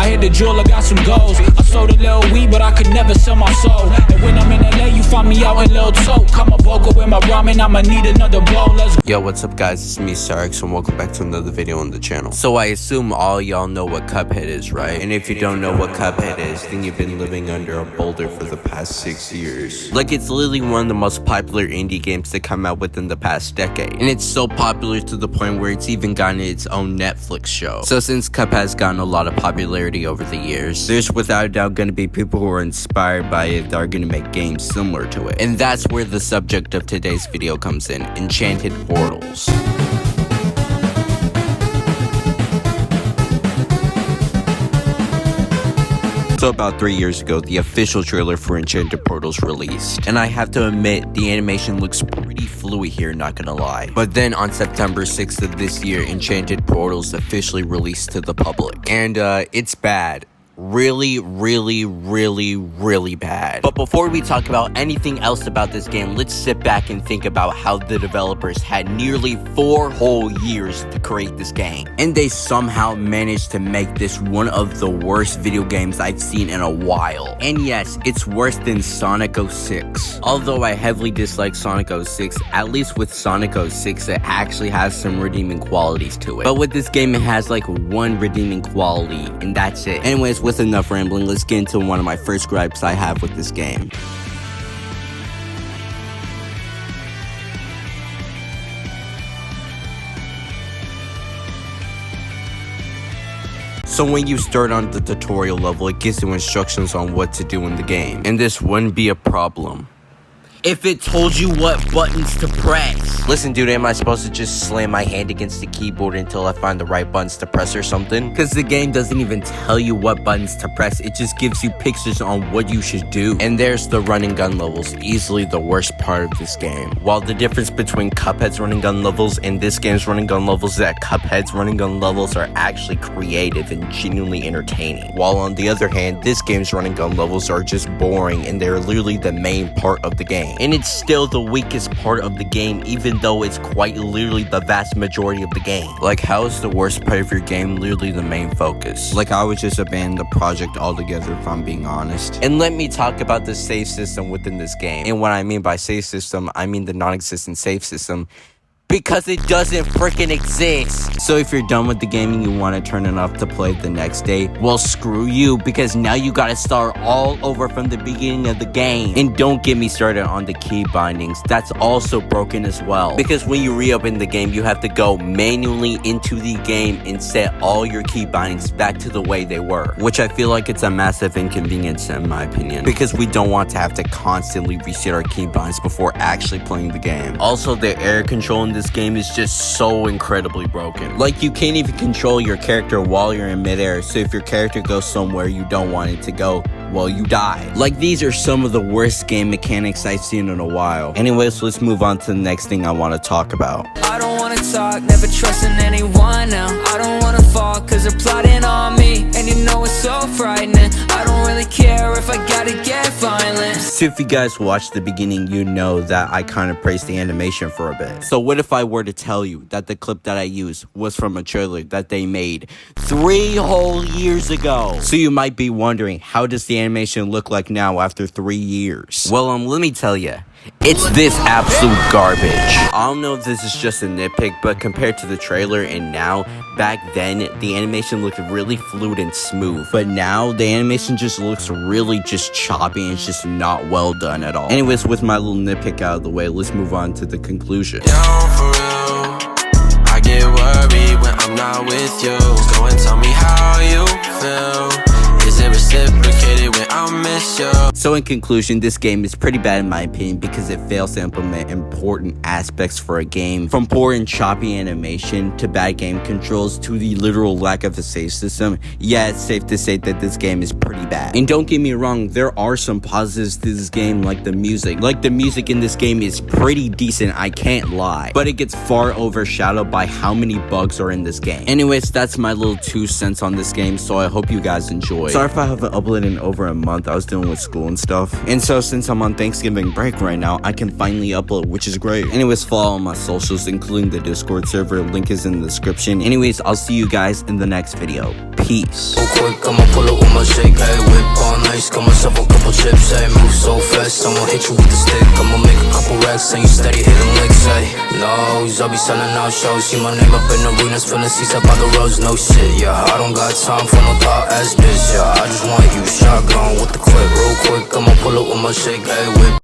I hit the jeweler, got some goals. I sold a little weed, but I could never sell my soul. And when I'm in LA, you find me out in Lil Tote. Come a vocal with my ramen, I'ma need another blow. Let's go. Yo, what's up guys, it's me Sarx and welcome back to another video on the channel. So I assume all y'all know what Cuphead is, right? And if you don't know what Cuphead is, then you've been living under a boulder for the past 6 years. Like, it's literally one of the most popular indie games to come out within the past decade. And it's so popular to the point where it's even gotten its own Netflix show. So since Cuphead has gotten a lot of popularity over the years, there's without a doubt gonna be people who are inspired by it that are gonna make games similar to it. And that's where the subject of today's video comes in: Enchanted portals. So about 3 years ago, the official trailer for Enchanted Portals released, and I have to admit, the animation looks pretty fluid here, not gonna lie. But then on September 6th of this year, Enchanted Portals officially released to the public, and it's bad. Really bad. But before we talk about anything else about this game, let's sit back and think about how the developers had nearly 4 whole years to create this game, and they somehow managed to make this one of the worst video games I've seen in a while. And yes, it's worse than Sonic 06. Although I heavily dislike Sonic 06, at least with Sonic 06 it actually has some redeeming qualities to it. But with this game, it has like one redeeming quality, and that's it. Anyways, with enough rambling, let's get into one of my first gripes I have with this game. So when you start on the tutorial level, it gives you instructions on what to do in the game, and this wouldn't be a problem if it told you what buttons to press. Listen, dude, am I supposed to just slam my hand against the keyboard until I find the right buttons to press or something? Because the game doesn't even tell you what buttons to press, it just gives you pictures on what you should do. And there's the run and gun levels, easily the worst part of this game. While the difference between Cuphead's run and gun levels and this game's run and gun levels is that Cuphead's run and gun levels are actually creative and genuinely entertaining. While on the other hand, this game's run and gun levels are just boring and they're literally the main part of the game. And it's still the weakest part of the game, even though it's quite literally the vast majority of the game. Like, how is the worst part of your game literally the main focus? Like, I would just abandon the project altogether if I'm being honest. And let me talk about the save system within this game. And what I mean by save system, I mean the non-existent save system, because it doesn't freaking exist. So if you're done with the game and you want to turn it off to play the next day, well, screw you, because now you gotta start all over from the beginning of the game. And don't get me started on the key bindings, that's also broken as well, because when you reopen the game, you have to go manually into the game and set all your key bindings back to the way they were, which I feel like it's a massive inconvenience in my opinion, because we don't want to have to constantly reset our key bindings before actually playing the game. Also, the air control in this game is just so incredibly broken. Like, you can't even control your character while you're in midair, so if your character goes somewhere you don't want it to go, well, you die. Like, these are some of the worst game mechanics I've seen in a while. Anyways, let's move on to the next thing I want to talk about. I don't wanna talk, never trusting anyone now. I don't wanna fall, cause they're plotting on me, and you know it's so frightening. I don't really care if I gotta get violent. So if you guys watched the beginning, you know that I kind of praised the animation for a bit. So what if I were to tell you that the clip that I used was from a trailer that they made 3 whole years ago? So you might be wondering, how does the animation look like now after 3 years? Well, let me tell you, it's this absolute garbage. I don't know if this is just a nitpick, but compared to the trailer and now, back then, the animation looked really fluid and smooth. But now, the animation just looks really just choppy and it's just not well done at all. Anyways, with my little nitpick out of the way, let's move on to the conclusion. Down for real, I get worried when I'm not with you. Go and tell me how you feel. Is it reciprocated when I miss you? So in conclusion, this game is pretty bad in my opinion because it fails to implement important aspects for a game. From poor and choppy animation to bad game controls to the literal lack of a save system. Yeah, it's safe to say that this game is pretty bad. And don't get me wrong, there are some positives to this game, like the music. Like, the music in this game is pretty decent, I can't lie. But it gets far overshadowed by how many bugs are in this game. Anyways, that's my little 2 cents on this game, so I hope you guys enjoy. Sorry if I haven't uploaded in over a month. I was dealing with school and and stuff. And so since I'm on Thanksgiving break right now, I can finally upload, which is great. Anyways, follow all my socials, including the Discord server. Link is in the description. Anyways, I'll see you guys in the next video. Peace. Real quick, I'ma pull up with my shake, hey, whip on ice, got myself a couple chips, hey, move so fast, I'ma hit you with the stick, I'ma make a couple racks, and you steady hitting licks, hey, no, I'll be selling out shows, see my name up in arenas, filling seats up by the roads, no shit, yeah, I don't got time for no thought ass bitch, yeah, I just want you shotgun with the clip, real quick, I'ma pull up with my shake, hey, whip